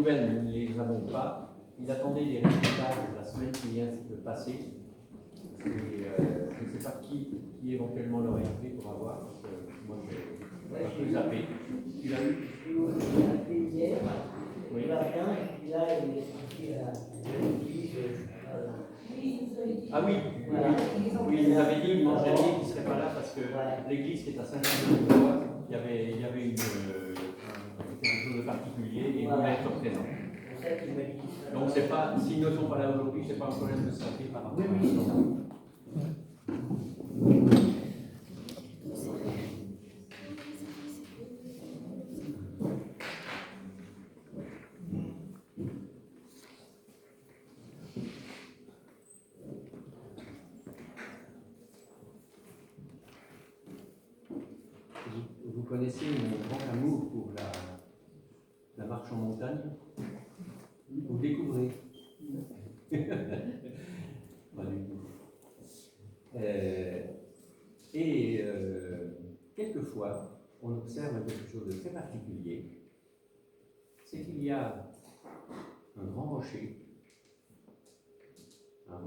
nouvelles, nous ne les avons pas. Il attendait les résultats de la semaine qui vient de passer. Et je ne sais pas qui éventuellement l'aurait appelé pour avoir, parce que moi j'ai un peu zappé. Tu l'as eu? Je l'ai appelé hier, Oui. il va bien, et puis là il est parti à l'église. Ah oui, Voilà. oui, il nous avait dit, Angélique, qu'il ne serait pas là parce que l'église qui est à Saint-Jean-de-Bois, il y avait une quelque chose de particulier et il voulait être présent. C'est ça qu'il m'a dit. Donc c'est pas, s'ils ne sont pas là aujourd'hui, c'est pas un problème de santé par rapport Oui, à oui, c'est ça. Vous connaissez mon grand amour pour la marche en montagne? Vous découvrez? Pas du tout. Quelquefois, on observe quelque chose de très particulier, c'est qu'il y a un grand rocher, il n'y a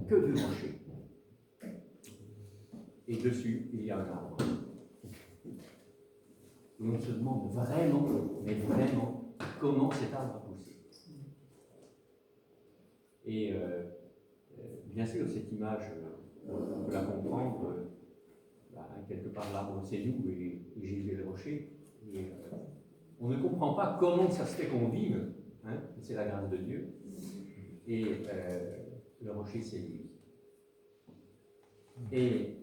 que du rocher, et dessus, il y a un arbre. Et on se demande vraiment, mais vraiment, comment cet arbre a poussé. Et bien sûr, cette image, on peut la comprendre, quelque part l'arbre c'est nous et Jésus est le rocher. Et, on ne comprend pas comment ça se fait qu'on vive, hein, c'est la grâce de Dieu, et le rocher c'est lui. Et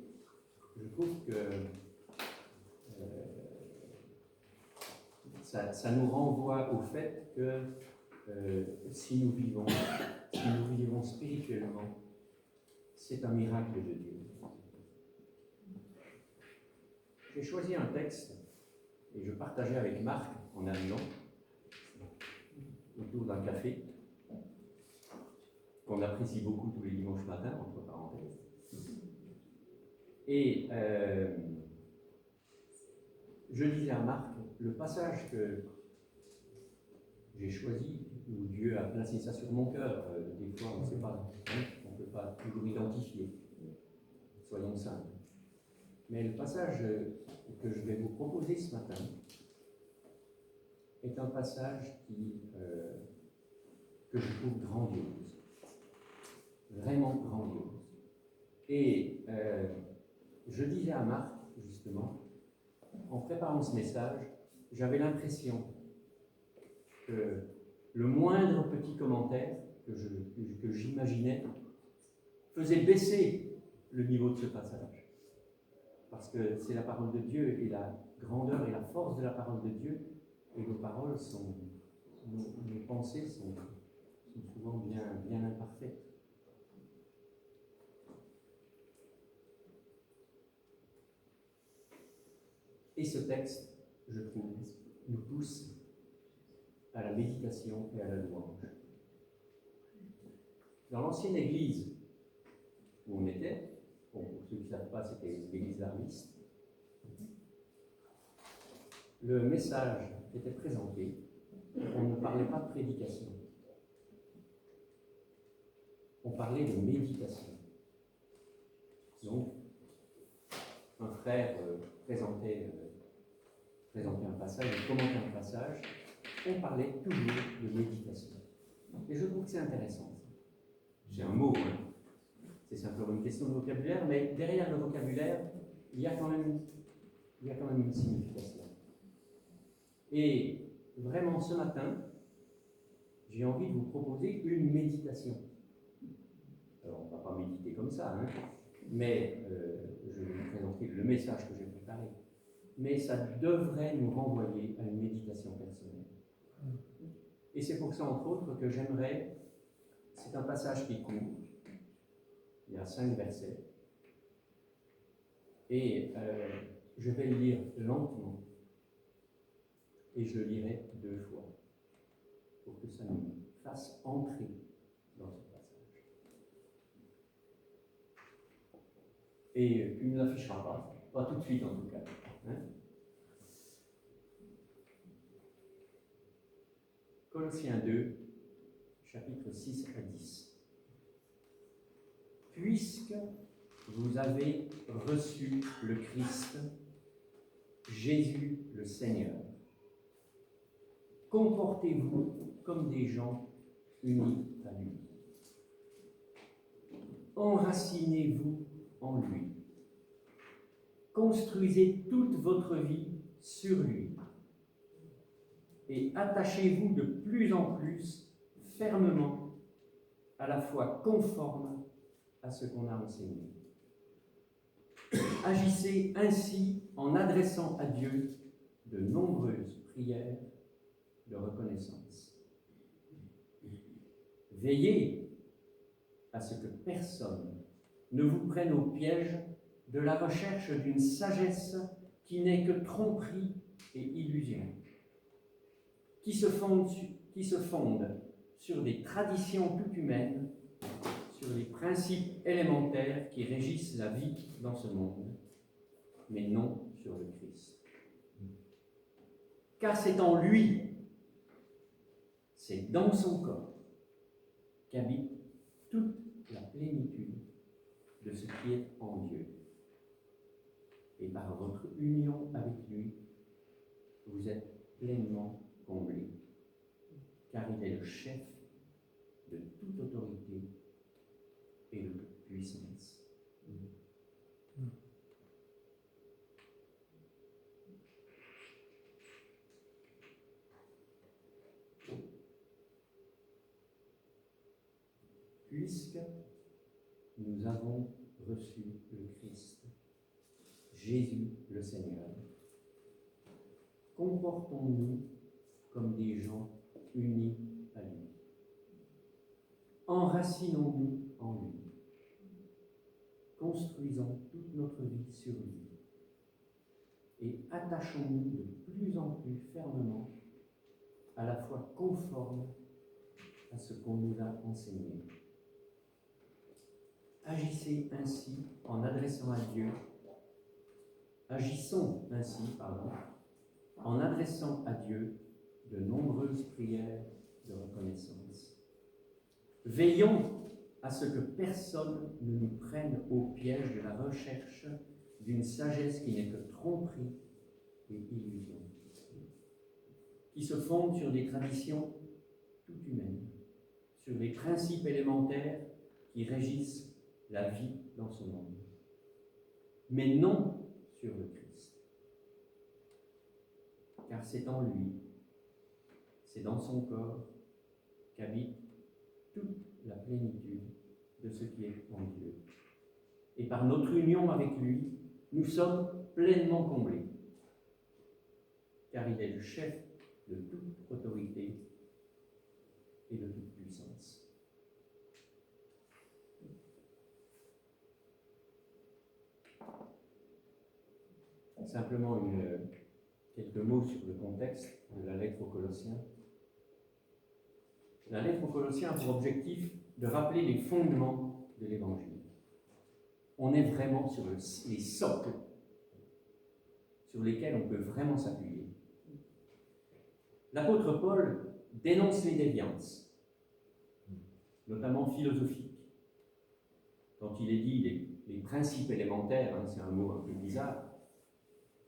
je trouve que ça nous renvoie au fait que si nous vivons spirituellement, c'est un miracle de Dieu. J'ai choisi un texte et je partageais avec Marc en arrivant autour d'un café qu'on apprécie beaucoup tous les dimanches matins, entre parenthèses. Et je disais à Marc, le passage que j'ai choisi, où Dieu a placé ça sur mon cœur, des fois on ne sait pas, hein, on ne peut pas toujours identifier, soyons simples. Mais le passage que je vais vous proposer ce matin est un passage que je trouve grandiose, vraiment grandiose. Et je disais à Marc, justement, en préparant ce message, j'avais l'impression que le moindre petit commentaire que j'imaginais faisait baisser le niveau de ce passage. Parce que c'est la parole de Dieu et la grandeur et la force de la parole de Dieu, et nos paroles nos pensées sont souvent bien imparfaites. Et ce texte, je trouve, nous pousse à la méditation et à la louange. Dans l'ancienne église où on était, bon, pour ceux qui ne savent pas, c'était l'église larmiste, le message était présenté, on ne parlait pas de prédication, on parlait de méditation. Donc, un frère présentait un passage, commentait un passage, on parlait toujours de méditation. Et je trouve que c'est intéressant. C'est un mot, hein. C'est simplement une question de vocabulaire, mais derrière le vocabulaire, il y a quand même une signification. Et vraiment, ce matin, j'ai envie de vous proposer une méditation. Alors, on ne va pas méditer comme ça, hein, mais je vais vous présenter le message que j'ai préparé. Mais ça devrait nous renvoyer à une méditation personnelle. Et c'est pour ça, entre autres, que j'aimerais, c'est un passage qui court, il y a 5 versets, et je vais le lire lentement, et je le lirai 2 fois, pour que ça nous fasse entrer dans ce passage. Et tu ne l'afficheras pas tout de suite en tout cas. Hein? Colossiens 2, chapitres 6 à 10. Puisque vous avez reçu le Christ, Jésus le Seigneur, comportez-vous comme des gens unis à lui. Enracinez-vous en lui. Construisez toute votre vie sur lui. Et attachez-vous de plus en plus fermement à la foi conforme à ce qu'on a enseigné. Agissez ainsi en adressant à Dieu de nombreuses prières de reconnaissance. Veillez à ce que personne ne vous prenne au piège de la recherche d'une sagesse qui n'est que tromperie et illusion, qui se fonde sur des traditions toutes humaines, sur les principes élémentaires qui régissent la vie dans ce monde, mais non sur le Christ. Car c'est en lui, c'est dans son corps qu'habite toute la plénitude de ce qui est en Dieu. Et par votre union avec lui, vous êtes pleinement comblés, car il est le chef de toute autorité et de toute puissance. Puisque nous avons reçu le Christ, Jésus le Seigneur, comportons-nous comme des gens unis à lui. Enracinons-nous en lui. Construisons toute notre vie sur lui. Et attachons-nous de plus en plus fermement à la foi conforme à ce qu'on nous a enseigné. Agissons ainsi en adressant à Dieu de nombreuses prières de reconnaissance. Veillons à ce que personne ne nous prenne au piège de la recherche d'une sagesse qui n'est que tromperie et illusion, qui se fonde sur des traditions toutes humaines, sur les principes élémentaires qui régissent la vie dans ce monde, mais non sur le Christ. Car c'est en lui, c'est dans son corps qu'habite toute la plénitude de ce qui est en Dieu. Et par notre union avec lui, nous sommes pleinement comblés, car il est le chef de toute autorité et de toute puissance. Simplement quelques mots sur le contexte de la lettre aux Colossiens. La lettre aux Colossiens a pour objectif de rappeler les fondements de l'Évangile. On est vraiment sur les socles sur lesquels on peut vraiment s'appuyer. L'apôtre Paul dénonce les déviances, notamment philosophiques. Quand il est dit les principes élémentaires, c'est un mot un peu bizarre,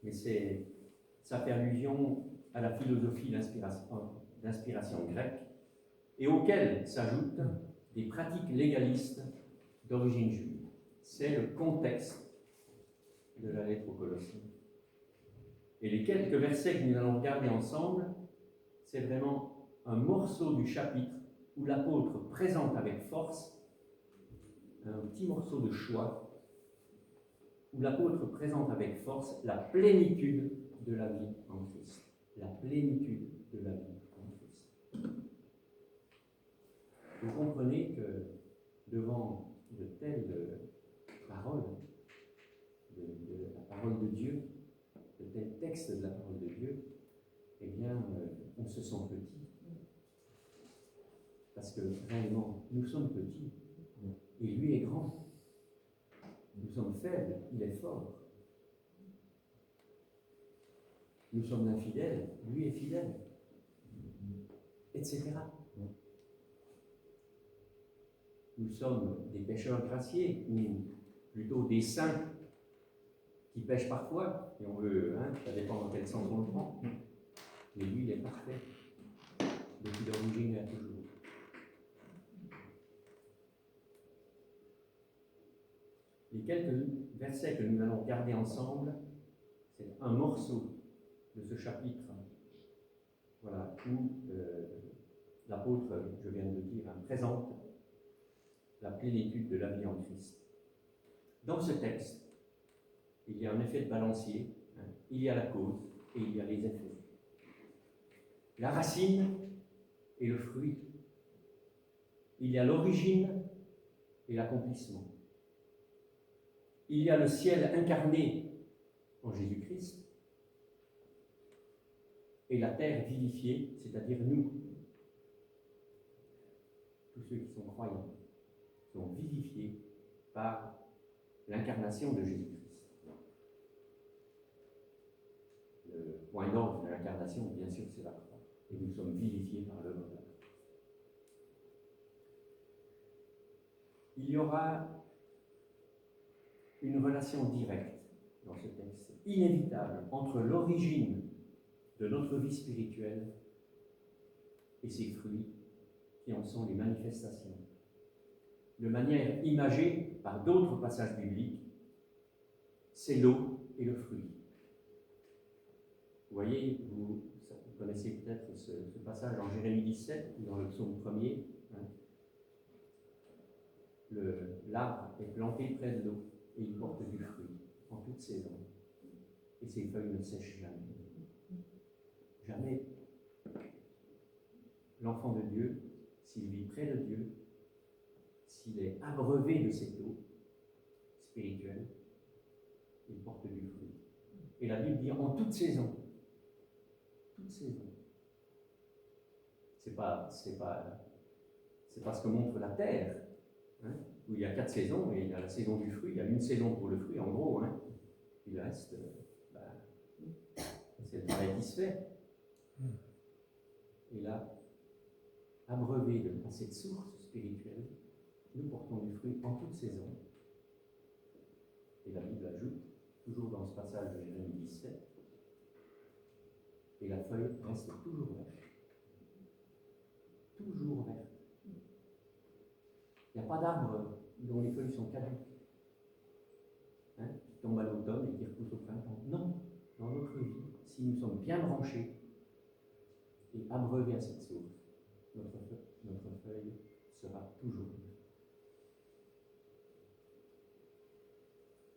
mais ça fait allusion à la philosophie d'inspiration grecque, et auxquelles s'ajoutent des pratiques légalistes d'origine juive. C'est le contexte de la lettre aux Colossiens. Et les quelques versets que nous allons regarder ensemble, c'est vraiment un morceau du chapitre où l'apôtre présente avec force, un petit morceau de choix, où l'apôtre présente avec force la plénitude de la vie en Christ. La plénitude de la vie en Christ. Vous comprenez que devant de telles paroles, de la parole de Dieu, de tels textes de la parole de Dieu, eh bien, on se sent petit. Parce que réellement, nous sommes petits, et lui est grand. Nous sommes faibles, il est fort. Nous sommes infidèles, lui est fidèle. etc. Nous sommes des pêcheurs graciés, ou plutôt des saints qui pêchent parfois, et on veut, ça dépend dans quel sens on le prend. Mais lui, il est parfait, depuis l'origine à toujours. Les quelques versets que nous allons regarder ensemble, c'est un morceau de ce chapitre, voilà, où l'apôtre, je viens de le dire, présente la plénitude de la vie en Christ. Dans ce texte, il y a un effet de balancier, il y a la cause et il y a les effets. La racine et le fruit. Il y a l'origine et l'accomplissement. Il y a le ciel incarné en Jésus-Christ et la terre vivifiée, c'est-à-dire nous. Tous ceux qui sont croyants sont vivifiés par l'incarnation de Jésus-Christ. Le point d'orgue de l'incarnation, bien sûr, c'est la croix. Et nous sommes vivifiés par l'œuvre de la croix. Il y aura une relation directe dans ce texte, inévitable, entre l'origine de notre vie spirituelle et ses fruits, qui en sont les manifestations. De manière imagée par d'autres passages bibliques, c'est l'eau et le fruit. Vous voyez, vous connaissez peut-être ce passage en Jérémie 17, ou dans le psaume 1er. L'arbre est planté près de l'eau et il porte du fruit en toute saison. Et ses feuilles ne sèchent jamais. Jamais. L'enfant de Dieu, s'il vit près de Dieu, s'il est abreuvé de cette eau spirituelle, il porte du fruit. Et la Bible dit en toute saison. Toute saison. C'est pas ce que montre la terre, où il y a 4 saisons, et il y a la saison du fruit, il y a une saison pour le fruit, en gros, puis le reste, c'est le travail qui se fait. Et là, abreuvé à cette source spirituelle, nous portons du fruit en toute saison. Et la Bible ajoute, toujours dans ce passage de Jérémie 17, et la feuille reste toujours verte. Toujours verte. Il n'y a pas d'arbre dont les feuilles sont caduques, qui tombent à l'automne et qui repoussent au printemps. Non, dans notre vie, si nous sommes bien branchés et abreuvés à cette source, notre feuille sera toujours verte.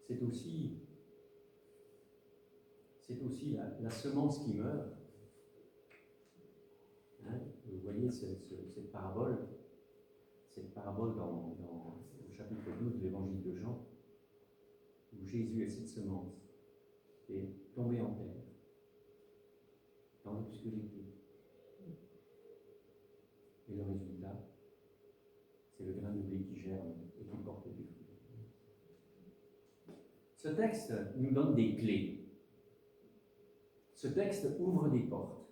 C'est aussi la semence qui meurt. Vous voyez cette parabole dans le chapitre 12 de l'évangile de Jean, où Jésus est cette semence qui est tombée en terre, dans l'obscurité. Et le résultat, c'est le grain de blé qui germe et qui porte du fruit. Ce texte nous donne des clés. Ce texte ouvre des portes.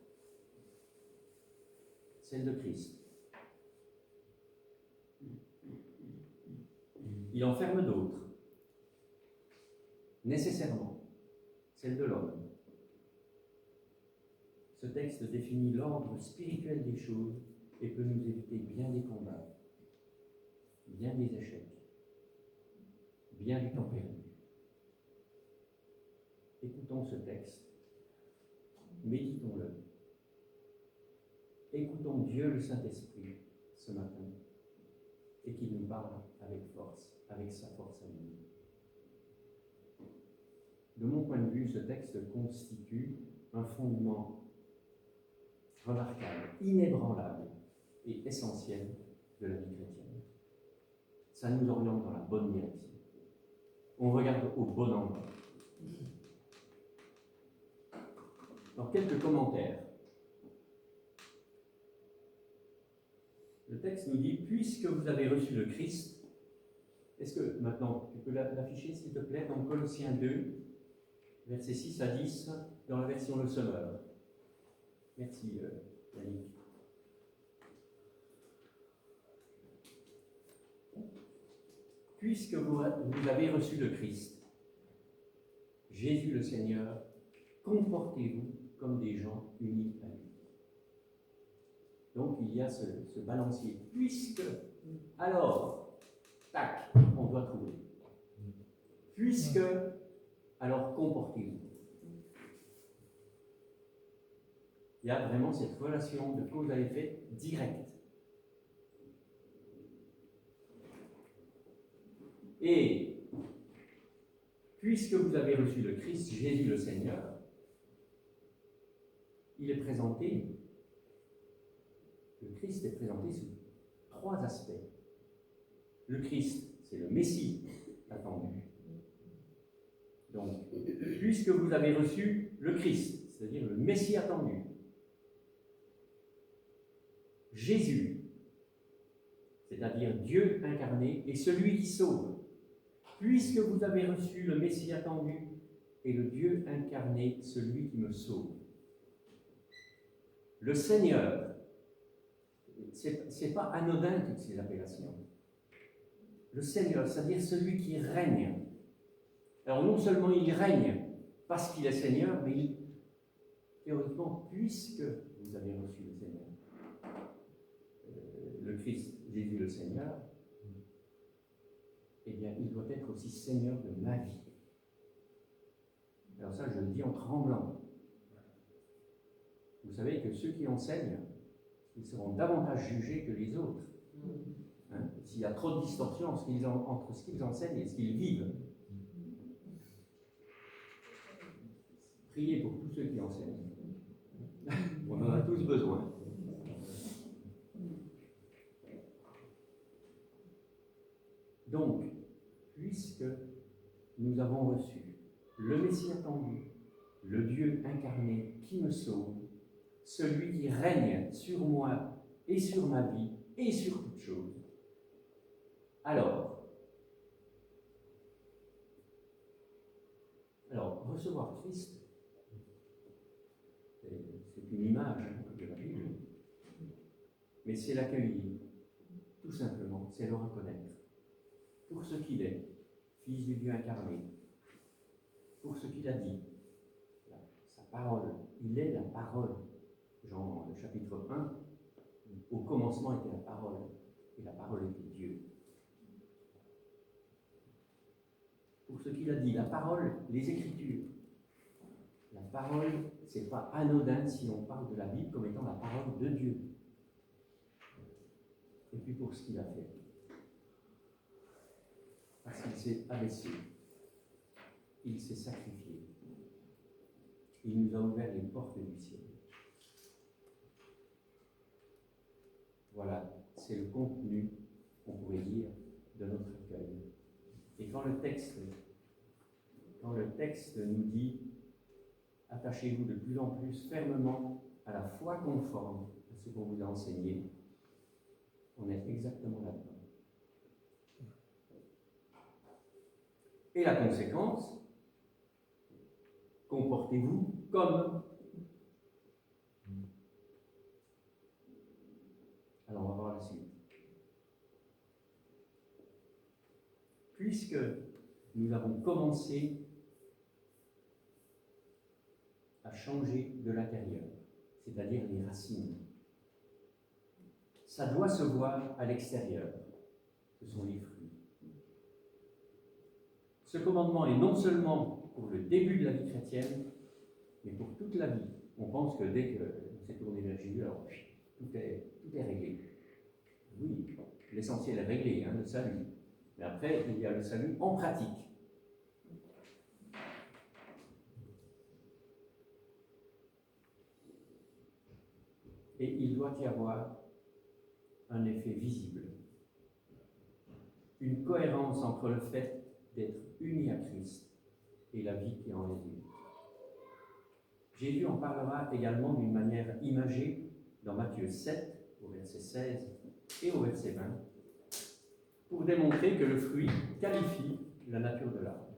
Celle de Christ. Il en ferme d'autres. Nécessairement. Celle de l'homme. Ce texte définit l'ordre spirituel des choses et peut nous éviter bien des combats, bien des échecs, bien du temps perdu. Écoutons ce texte, méditons-le. Écoutons Dieu le Saint-Esprit ce matin et qu'il nous parle avec force, avec sa force à nous. De mon point de vue, ce texte constitue un fondement remarquable, inébranlable et essentiel de la vie chrétienne. Ça nous oriente dans la bonne direction. On regarde au bon endroit. Alors, quelques commentaires. Le texte nous dit, puisque vous avez reçu le Christ, est-ce que, maintenant, tu peux l'afficher s'il te plaît, dans Colossiens 2, versets 6 à 10, dans la version Le Semeur. Merci, Yannick. puisque vous avez reçu le Christ, Jésus le Seigneur, comportez-vous comme des gens unis à lui. Donc il y a ce balancier. Puisque, alors, tac, on doit trouver. Puisque, alors comportez-vous. Il y a vraiment cette relation de cause à effet directe. Et puisque vous avez reçu le Christ, Jésus le Seigneur, il est présenté, le Christ est présenté sous 3 aspects. Le Christ, c'est le Messie attendu. Donc, puisque vous avez reçu le Christ, c'est-à-dire le Messie attendu, Jésus, c'est-à-dire Dieu incarné, et celui qui sauve. Puisque vous avez reçu le Messie attendu et le Dieu incarné, celui qui me sauve. Le Seigneur, c'est pas anodin toutes ces appellations. Le Seigneur, c'est-à-dire celui qui règne. Alors non seulement il règne parce qu'il est Seigneur, mais théoriquement, puisque vous avez reçu le Seigneur, le Christ, Jésus le Seigneur, eh bien, il doit être aussi Seigneur de ma vie. Alors ça, je le dis en tremblant. Vous savez que ceux qui enseignent, ils seront davantage jugés que les autres. Hein? S'il y a trop de distorsion entre ce qu'ils enseignent et ce qu'ils vivent. Priez pour tous ceux qui enseignent. On en a tous besoin. Donc, puisque nous avons reçu le Messie attendu, le Dieu incarné qui me sauve, celui qui règne sur moi et sur ma vie et sur toutes choses, alors, recevoir Christ, c'est une image de la Bible, mais c'est l'accueillir, tout simplement, c'est le reconnaître. Pour ce qu'il est, Fils du Dieu incarné, pour ce qu'il a dit, sa parole, il est la parole. Jean, le chapitre 1, au commencement était la parole, et la parole était Dieu. Pour ce qu'il a dit, la parole, les Écritures. La parole, c'est pas anodin si on parle de la Bible comme étant la parole de Dieu. Et puis pour ce qu'il a fait. Parce qu'il s'est abaissé, il s'est sacrifié, il nous a ouvert les portes du ciel. Voilà, c'est le contenu, on pourrait dire, de notre accueil. Et quand le texte nous dit « Attachez-vous de plus en plus fermement à la foi conforme à ce qu'on vous a enseigné », on est exactement là-dedans. Et la conséquence, comportez-vous comme. Alors on va voir la suite. Puisque nous avons commencé à changer de l'intérieur, c'est-à-dire les racines, ça doit se voir à l'extérieur. Ce sont les fruits. Ce commandement est non seulement pour le début de la vie chrétienne, mais pour toute la vie. On pense que dès qu'on s'est tourné vers Jésus, alors tout est réglé. Oui, l'essentiel est réglé, le salut. Mais après, il y a le salut en pratique. Et il doit y avoir un effet visible, une cohérence entre le fait d'être unis à Christ et la vie qui en résulte. Jésus en parlera également d'une manière imagée dans Matthieu 7, au verset 16 et au verset 20, pour démontrer que le fruit qualifie la nature de l'arbre.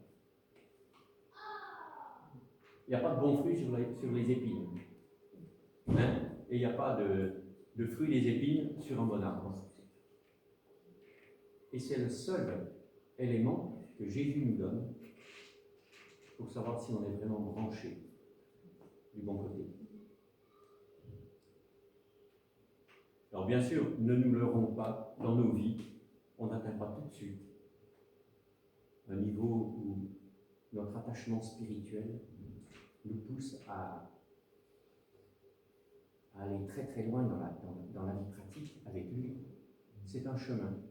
Il n'y a pas de bons fruits sur les épines. Et il n'y a pas de fruits des épines sur un bon arbre. Et c'est le seul élément que Jésus nous donne pour savoir si on est vraiment branché du bon côté. Alors bien sûr, ne nous leurrons pas, dans nos vies, on n'atteint pas tout de suite un niveau où notre attachement spirituel nous pousse à aller très très loin dans la vie pratique avec lui. C'est un chemin.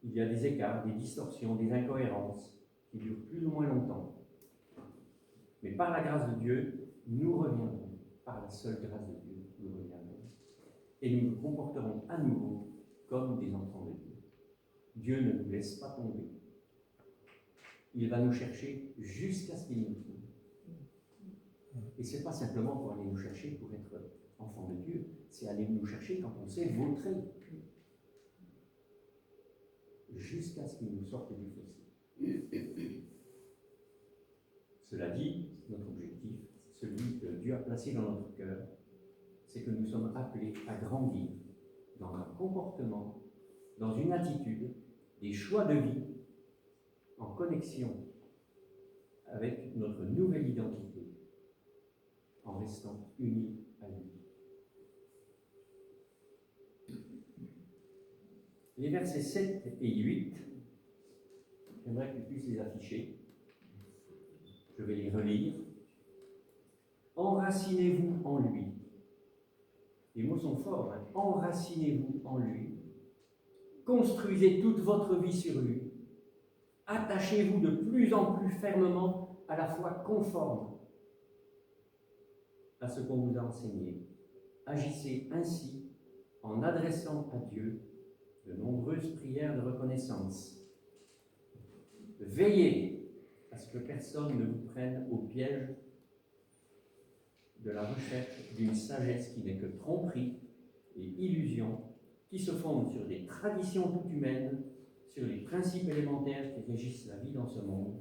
Il y a des écarts, des distorsions, des incohérences qui durent plus ou moins longtemps. Mais par la grâce de Dieu, nous reviendrons. Par la seule grâce de Dieu, nous reviendrons. Et nous nous comporterons à nouveau comme des enfants de Dieu. Dieu ne nous laisse pas tomber. Il va nous chercher jusqu'à ce qu'il nous trouve. Et ce n'est pas simplement pour aller nous chercher pour être enfant de Dieu, c'est aller nous chercher quand on s'est vautré. Jusqu'à ce qu'il nous sorte du fossé. Cela dit, notre objectif, celui que Dieu a placé dans notre cœur, c'est que nous sommes appelés à grandir dans un comportement, dans une attitude, des choix de vie en connexion avec notre nouvelle identité, en restant unis à lui. Les versets 7 et 8, j'aimerais que tu puisses les afficher. Je vais les relire. Enracinez-vous en lui. Les mots sont forts. Hein. Enracinez-vous en lui. Construisez toute votre vie sur lui. Attachez-vous de plus en plus fermement à la foi conforme à ce qu'on vous a enseigné. Agissez ainsi en adressant à Dieu de nombreuses prières de reconnaissance. Veillez à ce que personne ne vous prenne au piège de la recherche d'une sagesse qui n'est que tromperie et illusion, qui se fonde sur des traditions toutes humaines, sur les principes élémentaires qui régissent la vie dans ce monde,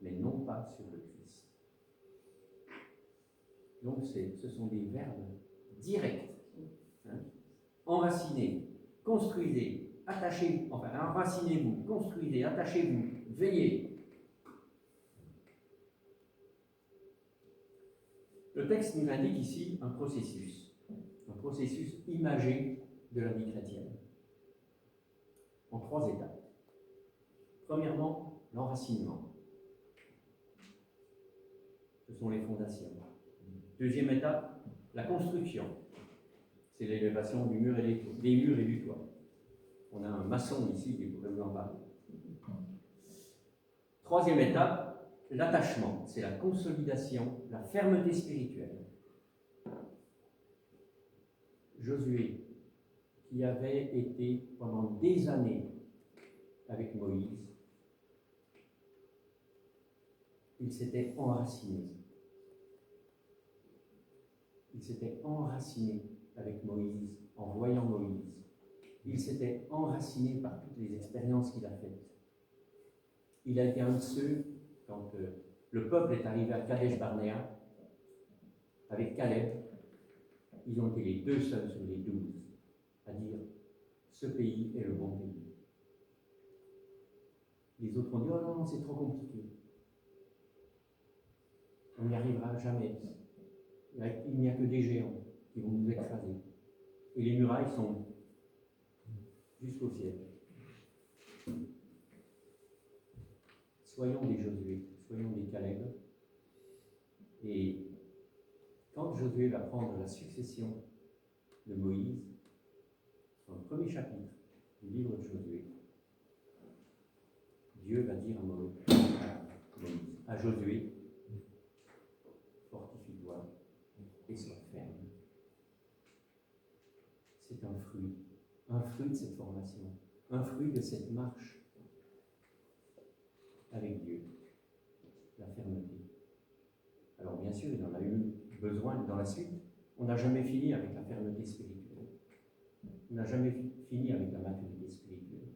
mais non pas sur le Christ. Donc ce sont des verbes directs. Hein? Enracinez, construisez, attachez, enfin enracinez-vous, construisez, attachez-vous, veillez. Le texte nous indique ici un processus imagé de la vie chrétienne, en 3 étapes. Premièrement, l'enracinement. Ce sont les fondations. Deuxième étape, la construction. C'est l'élévation des murs et du toit. On a un maçon ici qui pourrait vous en parler. Troisième étape, l'attachement. C'est la consolidation, la fermeté spirituelle. Josué, qui avait été pendant des années avec Moïse, il s'était enraciné. Il s'était enraciné avec Moïse, en voyant Moïse. Il s'était enraciné par toutes les expériences qu'il a faites. Il a été un de ceux, quand le peuple est arrivé à Kadesh Barnéa, avec Caleb, ils ont été les 2 seuls sur les 12 à dire « ce pays est le bon pays ». Les autres ont dit « oh non, c'est trop compliqué. On n'y arrivera jamais. Il n'y a que des géants qui vont nous écraser. Et les murailles sont jusqu'au ciel. » Soyons des Josué, soyons des Caleb. Et quand Josué va prendre la succession de Moïse, dans le premier chapitre du livre de Josué, Dieu va dire à Josué, fortifie-toi et sois ferme. C'est un fruit de cette formation, un fruit de cette marche avec Dieu, la fermeté. Alors bien sûr, il en a eu besoin dans la suite. On n'a jamais fini avec la fermeté spirituelle. On n'a jamais fini avec la maturité spirituelle.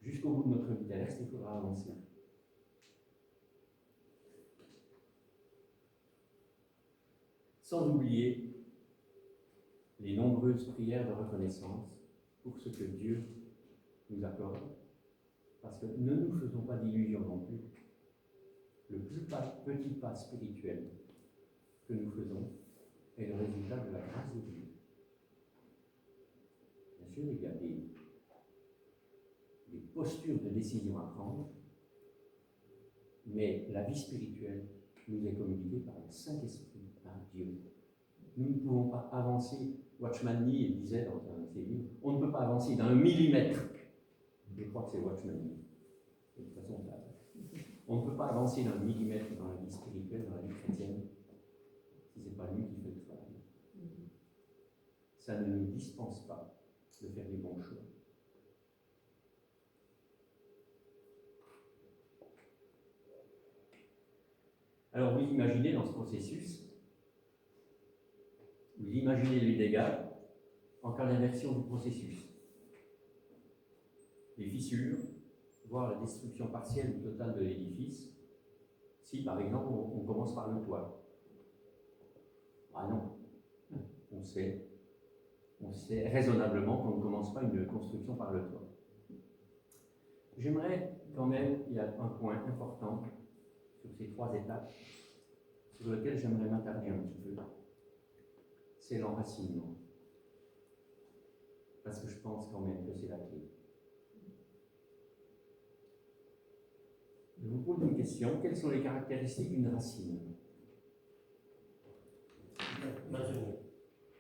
Jusqu'au bout de notre vie terrestre, il faudra avancer. Sans oublier les nombreuses prières de reconnaissance pour ce que Dieu nous accorde, parce que ne nous faisons pas d'illusions non plus. Le plus petit pas spirituel que nous faisons est le résultat de la grâce de Dieu. Bien sûr, il y a des postures de décision à prendre, mais la vie spirituelle nous est communiquée par le Saint-Esprit, par Dieu. Nous ne pouvons pas avancer. Watchman Nee disait dans un de ses livres, on ne peut pas avancer d'un millimètre. Je crois que c'est Watchman Nee. De toute façon, on ne peut pas avancer d'un millimètre dans la vie spirituelle, dans la vie chrétienne, si ce n'est pas lui qui fait le travail. Ça ne nous dispense pas de faire les bons choix. Alors vous imaginez dans ce processus, vous imaginez les dégâts en cas d'inversion du processus. Les fissures, voire la destruction partielle ou totale de l'édifice, si par exemple on commence par le toit. Ah non, on sait raisonnablement qu'on ne commence pas une construction par le toit. J'aimerais quand même, il y a un point important sur ces 3 étapes sur lequel j'aimerais m'attarder un petit peu. C'est l'enracinement. Parce que je pense quand même que c'est la clé. Je vous pose une question. Quelles sont les caractéristiques d'une racine?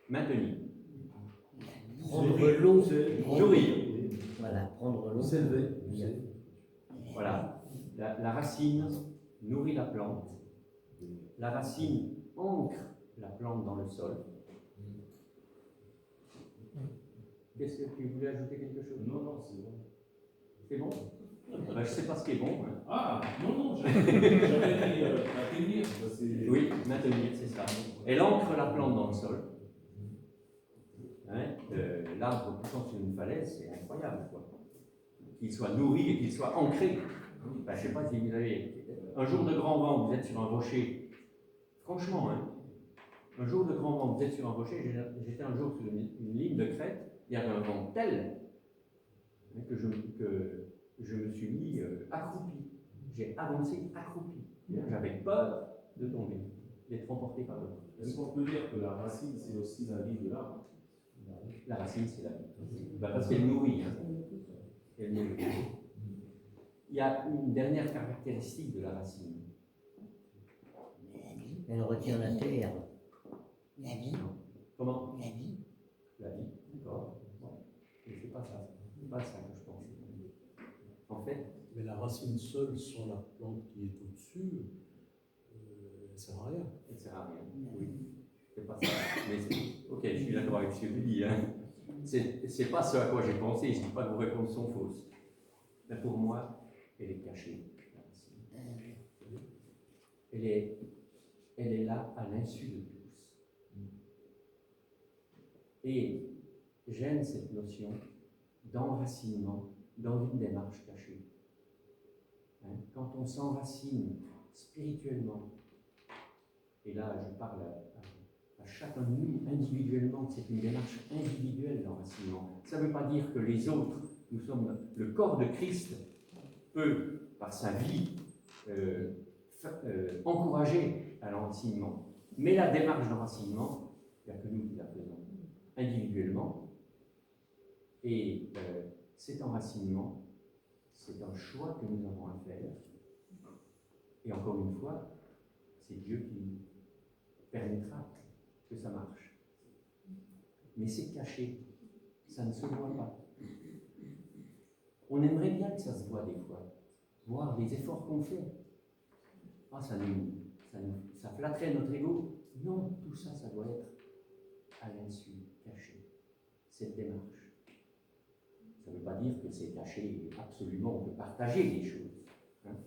Maintenir. Prendre l'eau. Nourrir. Voilà, prendre l'eau. S'élever. Voilà. La racine nourrit la plante. La racine ancre la plante dans le sol. Qu'est-ce que tu voulais ajouter quelque chose? Non, c'est bon. C'est bon? Ben, je ne sais pas ce qui est bon. Hein. Ah, non, j'avais dit maintenir. Oui, maintenir, c'est ça. Elle ancre la plante dans le sol. Hein, l'arbre poussant sur une falaise, c'est incroyable, quoi. Qu'il soit nourri et qu'il soit ancré. Ben, je ne sais pas si vous avez un jour de grand vent, vous êtes sur un rocher. Franchement, hein, un jour de grand vent, vous êtes sur un rocher. J'étais un jour sur une ligne de crête. Il y avait un vent tel que je me suis mis accroupi. J'ai avancé accroupi. J'avais peur de tomber, d'être emporté par le vent. Est-ce qu'on peut dire que la racine, c'est aussi la vie de l'arbre? La racine, c'est la vie. Ben, parce qu'elle nourrit. Hein. Elle nourrit. Il y a une dernière caractéristique de la racine. Elle retient la terre. La vie. Comment? La vie. La vie, d'accord. Bon. Mais c'est pas ça. C'est pas ça que je pense. En fait, Mais la racine seule sur la plante qui est au-dessus, elle ne sert à rien. elle ne sert à rien. Oui. C'est pas ça. Mais ok, je suis d'accord avec ce que tu dis. Hein. C'est pas ce à quoi j'ai pensé. Je ne dis pas que vos réponses sont fausses. Mais pour moi, elle est cachée. La racine. Elle est là à l'insu de tous. Et j'aime cette notion d'enracinement dans une démarche cachée. Hein? Quand on s'enracine spirituellement, et là je parle à chacun de nous individuellement, c'est une démarche individuelle d'enracinement. Ça ne veut pas dire que les autres, nous sommes le corps de Christ, peut, par sa vie, encourager à l'enracinement. Mais la démarche d'enracinement, il n'y a que nous qui la faisons individuellement. Et cet enracinement, c'est un choix que nous avons à faire. Et encore une fois, c'est Dieu qui permettra que ça marche. Mais c'est caché, ça ne se voit pas. On aimerait bien que ça se voit des fois, voir les efforts qu'on fait. Ah, ça flatterait notre ego. Non, tout ça, ça doit être à l'insu, caché. Cette démarche. Ça ne veut pas dire que c'est caché, absolument, on peut partager les choses. Hein.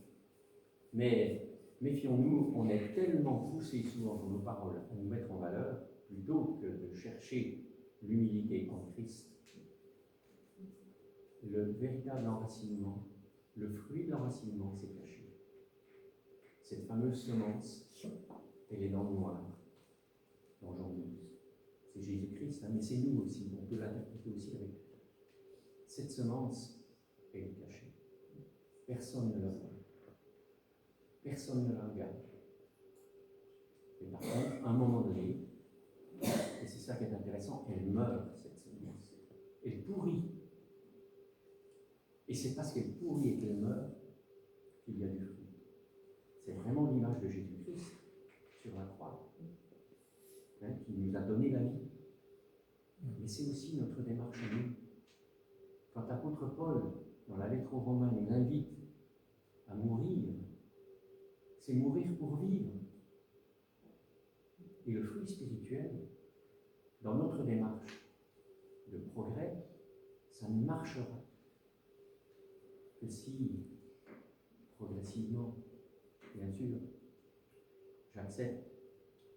Mais méfions-nous, on est tellement poussé souvent dans nos paroles à nous mettre en valeur, plutôt que de chercher l'humilité en Christ. Le véritable enracinement, le fruit de l'enracinement, c'est caché. Cette fameuse semence, elle est dans le noir, dans Jean 12. C'est Jésus-Christ, hein, mais c'est nous aussi, on peut l'interpréter aussi avec. Cette semence, et le cacher. Personne ne la voit. Personne ne la regarde. Et par contre, à un moment donné, et c'est ça qui est intéressant, elle meurt, cette semence. Elle pourrit. Et c'est parce qu'elle pourrit et qu'elle meurt qu'il y a du fruit. C'est vraiment l'image de Jésus-Christ sur la croix, hein, qui nous a donné la vie. Mais c'est aussi notre démarche à nous. Quand l'apôtre Paul, dans la lettre aux Romains, nous invite à mourir, c'est mourir pour vivre. Et le fruit spirituel, dans notre démarche de progrès, ça ne marchera que si, progressivement, bien sûr, j'accepte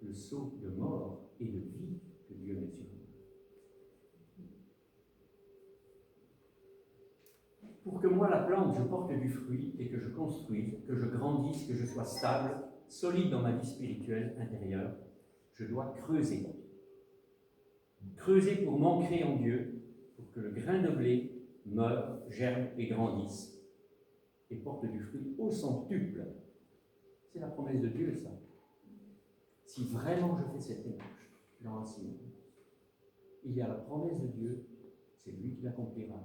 le saut de mort et de vie que Dieu met sur moi. Pour que moi, la plante, je porte du fruit et que je construise, que je grandisse, que je sois stable, solide dans ma vie spirituelle intérieure, je dois creuser. Creuser pour m'ancrer en Dieu, pour que le grain de blé meure, germe et grandisse et porte du fruit au centuple. C'est la promesse de Dieu, ça. Si vraiment je fais cette démarche dans l'enseignement, il y a la promesse de Dieu, c'est lui qui l'accomplira.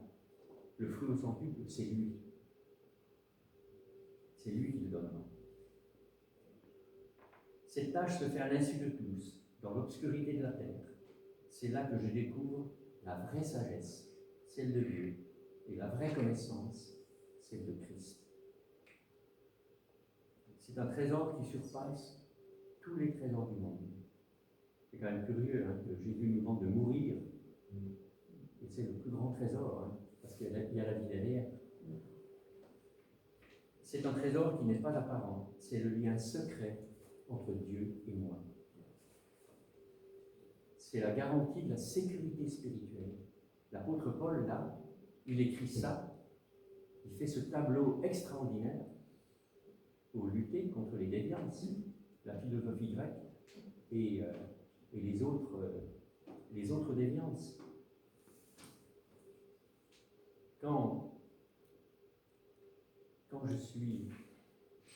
Le fruit au centuple, c'est lui. C'est lui qui le donnera. Cette tâche se fait à l'insu de tous, dans l'obscurité de la terre. C'est là que je découvre la vraie sagesse, celle de Dieu, et la vraie connaissance, celle de Christ. C'est un trésor qui surpasse tous les trésors du monde. C'est quand même curieux hein, que Jésus nous demande de mourir. Et c'est le plus grand trésor, hein, parce qu'il y a la vie derrière. C'est un trésor qui n'est pas apparent, c'est le lien secret entre Dieu et moi. C'est la garantie de la sécurité spirituelle. L'apôtre Paul, là, il écrit ça, il fait ce tableau extraordinaire pour lutter contre les déviances, la philosophie grecque et les autres déviances. Quand je suis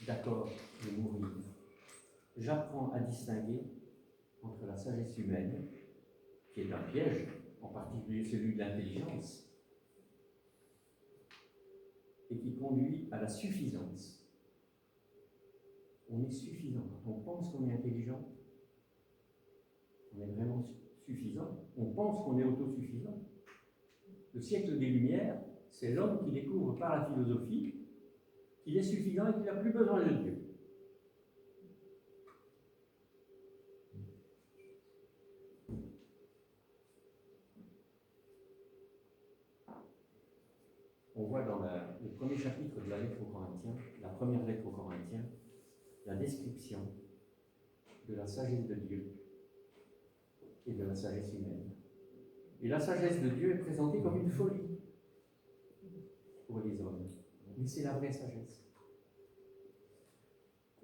d'accord de mourir, j'apprends à distinguer entre la sagesse humaine, qui est un piège, en particulier celui de l'intelligence, et qui conduit à la suffisance. On est suffisant. Quand on pense qu'on est intelligent, on est vraiment suffisant. On pense qu'on est autosuffisant. Le siècle des Lumières, c'est l'homme qui découvre par la philosophie qu'il est suffisant et qu'il n'a plus besoin de Dieu. On voit dans le premier chapitre de la lettre aux Corinthiens, la première lettre aux Corinthiens, la description de la sagesse de Dieu et de la sagesse humaine. Et la sagesse de Dieu est présentée comme une folie pour les hommes. Mais c'est la vraie sagesse.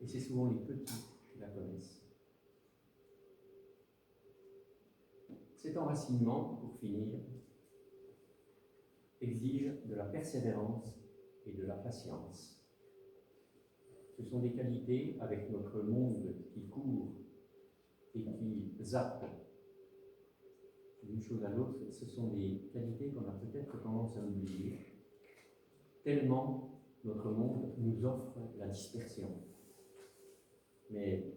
Et c'est souvent les petits qui la connaissent. Cet enracinement, pour finir, exige de la persévérance et de la patience. Ce sont des qualités avec notre monde qui court et qui zappe d'une chose à l'autre. Ce sont des qualités qu'on a peut-être tendance à oublier, tellement notre monde nous offre la dispersion. Mais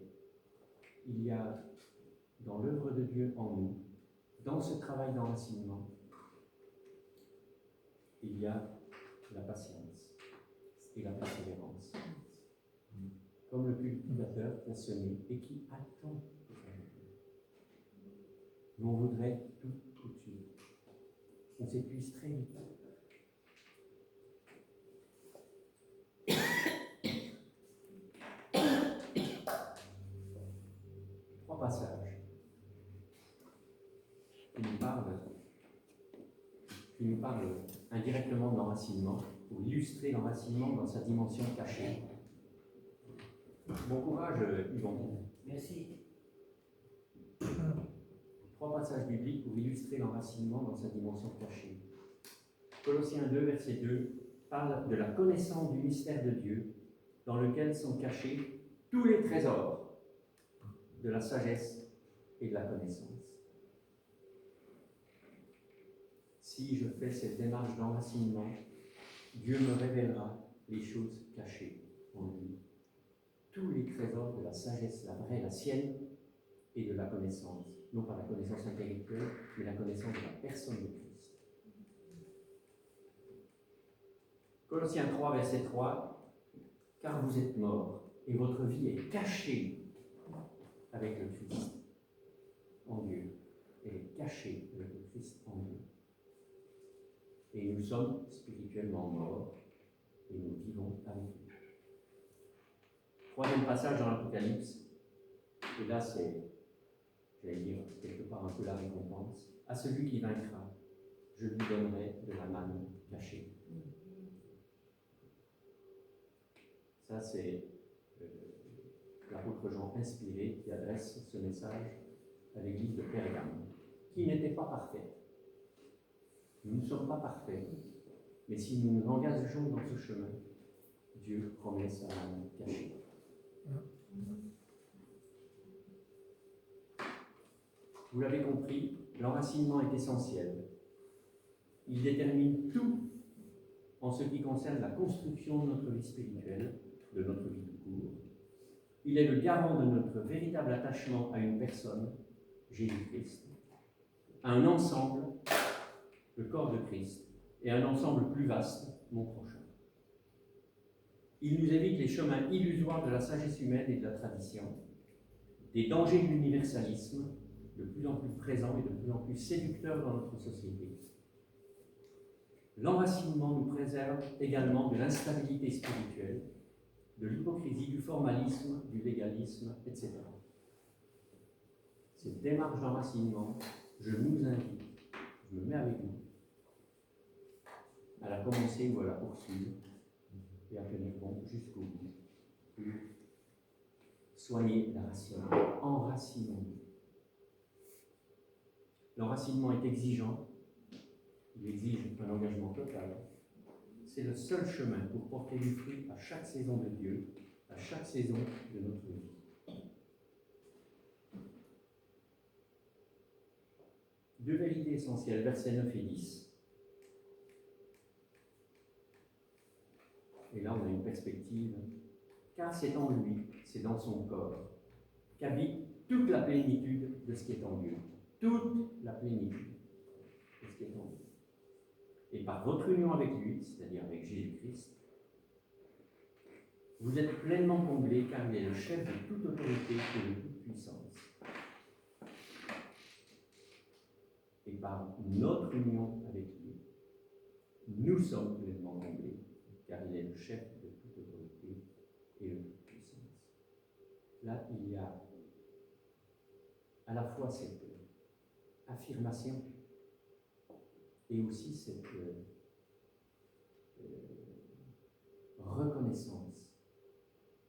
il y a dans l'œuvre de Dieu en nous, dans ce travail d'enracinement, il y a la patience et la persévérance. Comme le cultivateur qui a semé et qui attend que ça germe. Nous, on voudrait tout de suite. On s'épuise très vite. Trois passages qui nous parlent indirectement de l'enracinement, pour illustrer l'enracinement dans sa dimension cachée. Bon courage, Yvon. Merci. Trois passages bibliques pour illustrer l'enracinement dans sa dimension cachée. Colossiens 2, verset 2. parle de la connaissance du mystère de Dieu, dans lequel sont cachés tous les trésors de la sagesse et de la connaissance. Si je fais cette démarche d'enracinement, Dieu me révélera les choses cachées en lui. Tous les trésors de la sagesse, la vraie, la sienne, et de la connaissance. Non pas la connaissance intellectuelle, mais la connaissance de la personne de Christ. Colossiens 3, verset 3, « Car vous êtes morts, et votre vie est cachée avec le Christ en Dieu. » Elle est cachée avec le Christ en Dieu. Et nous sommes spirituellement morts, et nous vivons avec lui. Troisième passage dans l'Apocalypse, et là c'est, j'allais dire, quelque part un peu la récompense. À celui qui vaincra, je lui donnerai de la manne cachée. Ça, c'est l'apôtre Jean inspiré qui adresse ce message à l'église de Pergame, qui n'était pas parfaite. Nous ne sommes pas parfaits, mais si nous nous engageons dans ce chemin, Dieu promet sa manne cachée. Vous l'avez compris, l'enracinement est essentiel. Il détermine tout en ce qui concerne la construction de notre vie spirituelle, de notre vie tout court. Il est le garant de notre véritable attachement à une personne, Jésus-Christ, à un ensemble, le corps de Christ, et un ensemble plus vaste, mon prochain. Il nous évite les chemins illusoires de la sagesse humaine et de la tradition, des dangers de l'universalisme, de plus en plus présent et de plus en plus séducteur dans notre société. L'enracinement nous préserve également de l'instabilité spirituelle, de l'hypocrisie, du formalisme, du légalisme, etc. Cette démarche d'enracinement, je nous invite, je me mets avec vous, à la commencer ou à la poursuivre et à tenir bon jusqu'au bout. Soignez la racine, enracinons-nous. L'enracinement est exigeant, il exige un engagement total. C'est le seul chemin pour porter du fruit à chaque saison de Dieu, à chaque saison de notre vie. Deux vérités essentielles, versets 9 et 10. Et là, on a une perspective. Car c'est en lui, c'est dans son corps, qu'habite toute la plénitude de ce qui est en Dieu. Toute la plénitude de ce qui est en Dieu. Et par votre union avec lui, c'est-à-dire avec Jésus-Christ, vous êtes pleinement comblés car il est le chef de toute autorité et de toute puissance. Et par notre union avec lui, nous sommes pleinement comblés car il est le chef de toute autorité et de toute puissance. Là, il y a à la fois cette affirmation et aussi cette reconnaissance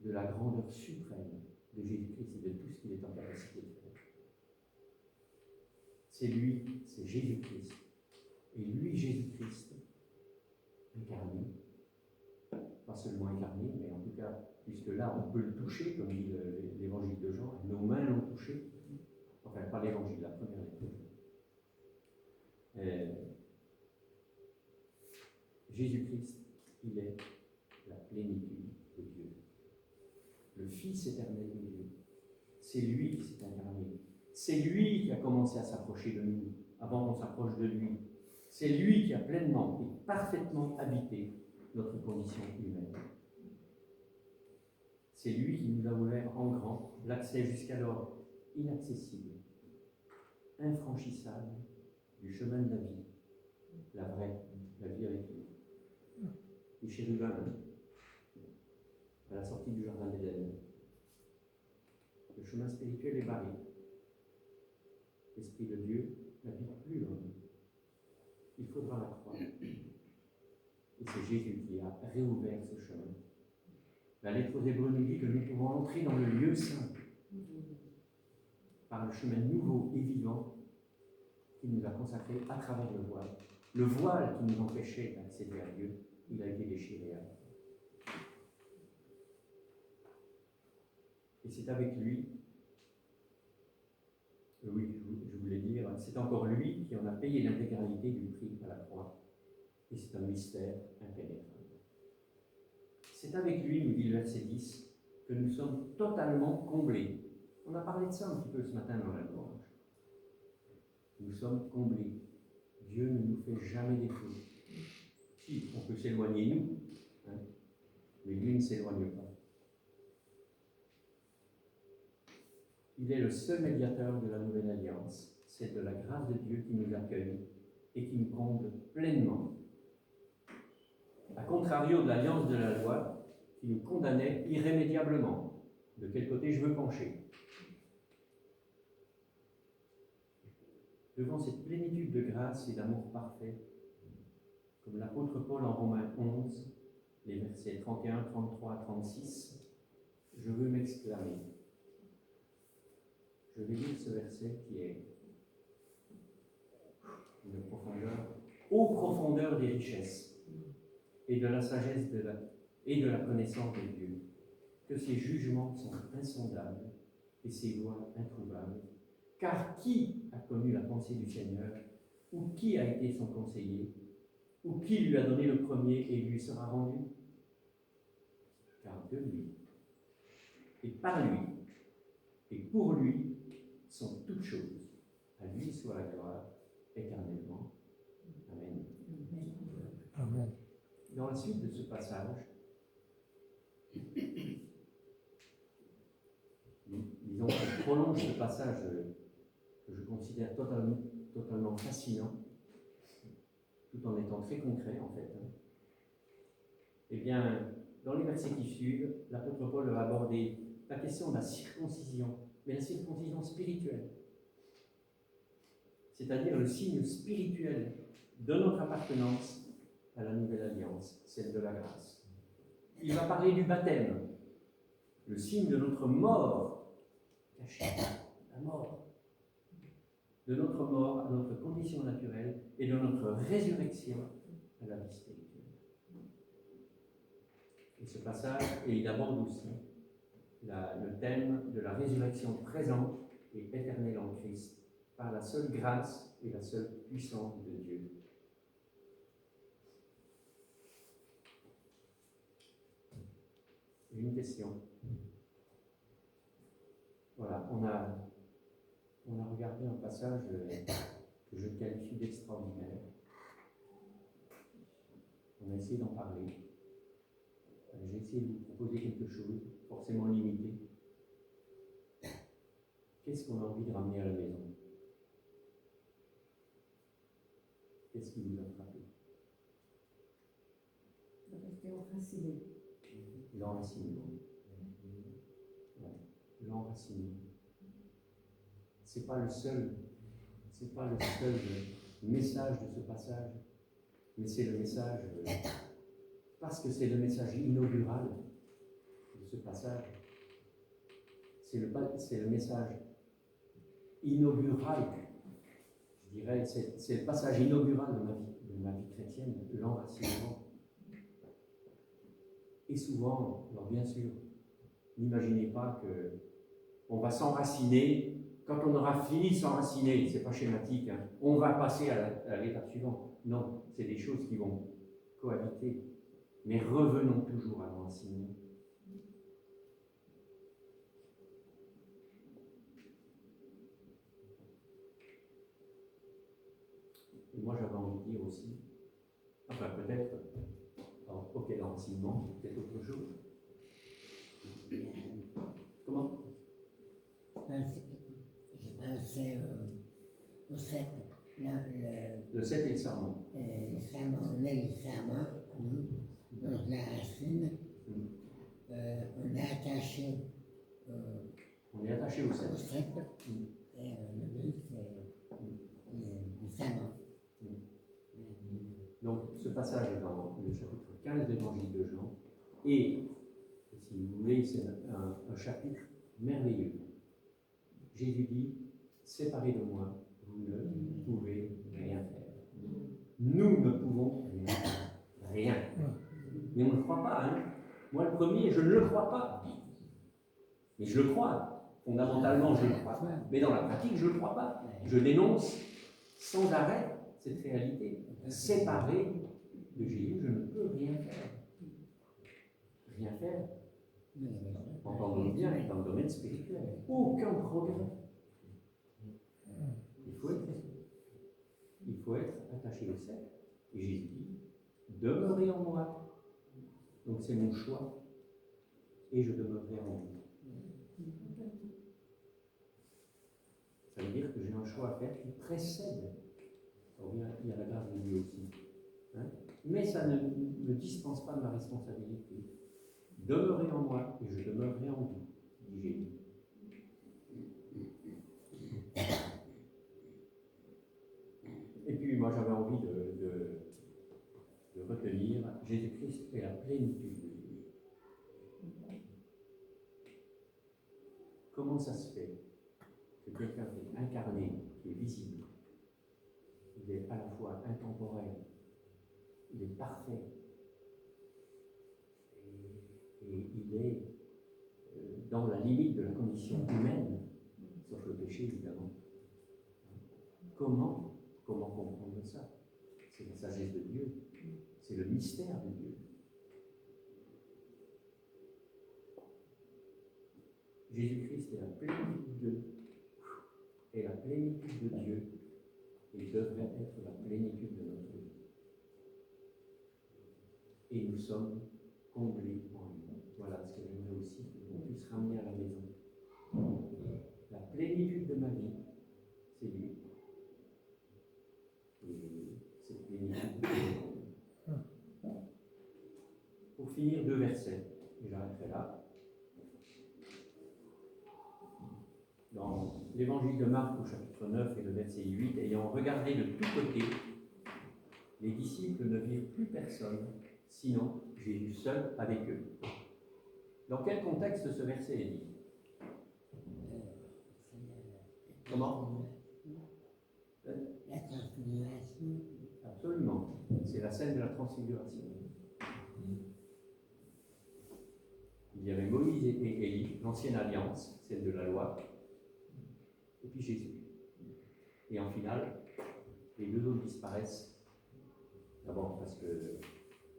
de la grandeur suprême de Jésus-Christ et de tout ce qu'il est en capacité de faire. C'est lui, c'est Jésus-Christ. Et lui, Jésus-Christ, incarné, pas seulement incarné, mais en tout cas, puisque là, on peut le toucher, comme dit l'évangile de Jean, nos mains l'ont touché, enfin, pas l'évangile, la première lecture. Jésus-Christ, il est la plénitude de Dieu. Le Fils éternel de Dieu. C'est lui qui s'est incarné. C'est lui qui a commencé à s'approcher de nous, avant qu'on s'approche de lui. C'est lui qui a pleinement et parfaitement habité notre condition humaine. C'est lui qui nous a ouvert en grand l'accès jusqu'alors inaccessible, infranchissable du chemin de la vie, la vraie, la vie avec lui. Les chérubins, à la sortie du jardin d'Éden, le chemin spirituel est barré. L'Esprit de Dieu n'habite plus l'homme. Il faudra la croire. Et c'est Jésus qui a réouvert ce chemin. La lettre aux Hébreux nous dit que nous pouvons entrer dans le lieu saint par le chemin nouveau et vivant qu'il nous a consacré à travers le voile. Le voile qui nous empêchait d'accéder à Dieu il a été déchiré. Et c'est avec lui, oui, je voulais dire, c'est encore lui qui en a payé l'intégralité du prix à la croix. Et c'est un mystère impénétrable. C'est avec lui, nous dit le verset 10, que nous sommes totalement comblés. On a parlé de ça un petit peu ce matin dans la louange. Nous sommes comblés. Dieu ne nous fait jamais défaut. Si, on peut s'éloigner nous, hein, mais lui ne s'éloigne pas. Il est le seul médiateur de la nouvelle alliance. C'est de la grâce de Dieu qui nous accueille et qui nous comble pleinement. A contrario de l'alliance de la loi qui nous condamnait irrémédiablement. De quel côté je veux pencher? Devant cette plénitude de grâce et d'amour parfait, comme l'apôtre Paul en Romains 11, les versets 31, 33 à 36, je veux m'exclamer. Je vais lire ce verset qui est une profondeur, ô profondeur des richesses et de la sagesse et de la connaissance de Dieu, que ses jugements sont insondables et ses voies introuvables. Car qui a connu la pensée du Seigneur, ou qui a été son conseiller, ou qui lui a donné le premier et lui sera rendu? Car de lui, et par lui, et pour lui, sont toutes choses. À lui soit la gloire éternellement. Amen. Amen. Dans la suite de ce passage, disons qu'on prolonge ce passage que je considère totalement fascinant, tout en étant très concret en fait. Eh bien, dans les versets qui suivent, l'apôtre Paul va aborder la question de la circoncision, mais la circoncision spirituelle, c'est-à-dire le signe spirituel de notre appartenance à la nouvelle alliance, celle de la grâce. Il va parler du baptême, le signe de notre mort cachée, la mort, de notre mort à notre condition naturelle et de notre résurrection à la vie spirituelle. Et ce passage, et il aborde aussi le thème de la résurrection présente et éternelle en Christ, par la seule grâce et la seule puissance de Dieu. Une question. Voilà, on a regardé un passage que je qualifie d'extraordinaire. On a essayé d'en parler. J'ai essayé de vous proposer quelque chose, forcément limité. Qu'est-ce qu'on a envie de ramener à la maison? Qu'est-ce qui vous a frappé? Rester enraciné. L'enracinement. Ouais. L'enracinement. C'est pas le seul message de ce passage, mais c'est le message, parce que c'est le message inaugural de ce passage. C'est le message inaugural, je dirais, c'est le passage inaugural de ma vie chrétienne, l'enracinement. Et souvent, alors bien sûr, n'imaginez pas qu'on va s'enraciner, quand on aura fini de s'enraciner, c'est pas schématique, hein, on va passer à l'étape suivante. Non, c'est des choses qui vont cohabiter. Mais revenons toujours à l'enracinement. Et moi j'avais envie de dire aussi, enfin peut-être, ok, l'enracinement, peut-être autre chose. Comment? C'est au 7, Le 7 et le serment. le serment, on a le serment, donc la racine, on est attaché On est attaché au 7. au 7, et le 8, c'est le serment. Donc ce passage est dans le chapitre 15 de l'Évangile de Jean, et si vous voulez, c'est un chapitre merveilleux. Jésus dit, séparés de moi, vous ne pouvez rien faire. Nous ne pouvons rien faire. Rien. Mais on ne le croit pas. Hein. Moi, le premier, je ne le crois pas. Mais je le crois. Fondamentalement, je le crois. Mais dans la pratique, je ne le crois pas. Je dénonce sans arrêt cette réalité. Séparé de Jésus, je ne peux rien faire. Rien faire. Entendons bien, dans le domaine spirituel. Aucun progrès. Il faut être attaché au ciel. Et Jésus dit, demeurez en moi. Donc c'est mon choix. Et je demeurerai en vous. Ça veut dire que j'ai un choix à faire qui précède. Il y a la grâce de Dieu aussi. Hein? Mais ça ne me dispense pas de ma responsabilité. Demeurez en moi et je demeurerai en vous, dit Jésus. Et puis moi j'avais envie de retenir Jésus-Christ est la plénitude de Dieu. Comment ça se fait que quelqu'un qui est incarné, qui est visible, il est à la fois intemporel, il est parfait, et il est dans la limite de la condition humaine, sauf le péché évidemment. Comment comprendre ça? C'est la sagesse de Dieu, c'est le mystère de Dieu. Jésus-Christ est la plénitude de Dieu, et devrait être la plénitude de notre vie. Et nous sommes comblés en lui. Voilà ce que j'aimerais aussi qu'on puisse ramener à la maison. La plénitude de ma vie, c'est lui. Et cette plénitude. Pour finir, 2 versets, et j'arrêterai là. Dans l'évangile de Marc au chapitre 9 et le verset 8, ayant regardé de tous côtés, les disciples ne virent plus personne, sinon Jésus seul avec eux. Dans quel contexte ce verset est dit? Comment? La transfiguration. Absolument. C'est la scène de la transfiguration. Il y avait Moïse et Élie, l'ancienne alliance, celle de la loi, et puis Jésus. Et en finale, les 2 autres disparaissent. D'abord parce qu'ils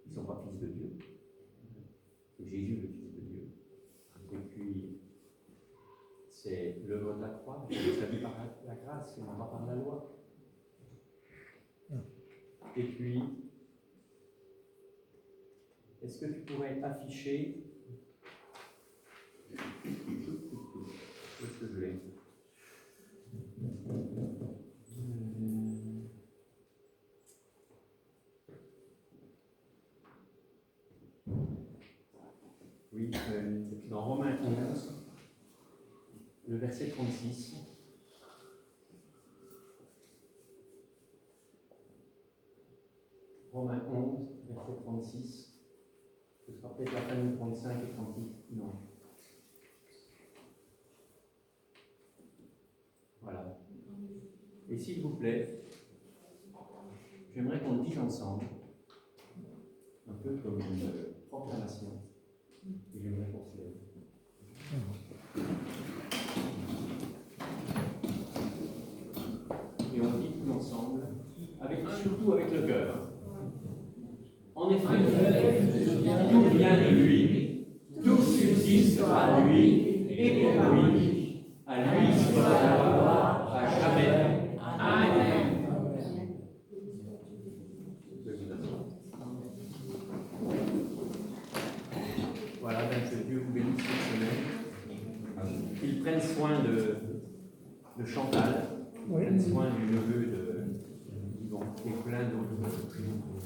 ne sont pas fils de Dieu. C'est Jésus le Fils de Dieu. Et puis, c'est l'œuvre de la croix, c'est le salut par la grâce, et non pas par la loi. Et puis, est-ce que tu pourrais afficher... Qu'est-ce que je l'ai? Oui, dans Romains 11, le verset 36. Romains 11, verset 36. Ce sera peut-être la fin de 35 et 36. Non. Voilà. Et s'il vous plaît, j'aimerais qu'on le dise ensemble, un peu comme une proclamation. Et j'aimerais qu'on se lève. Et on dit tout ensemble, surtout avec le cœur. En effet, tout vient de lui, tout subsiste par lui et pour lui. À lui soit la gloire à jamais. Amen. Voilà, donc que Dieu vous bénisse cette semaine. Qu'il prenne soin de Chantal, qu'il prenne soin du neveu de Yvon et plein d'autres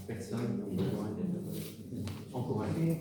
personnes qui ont besoin d'être encouragées.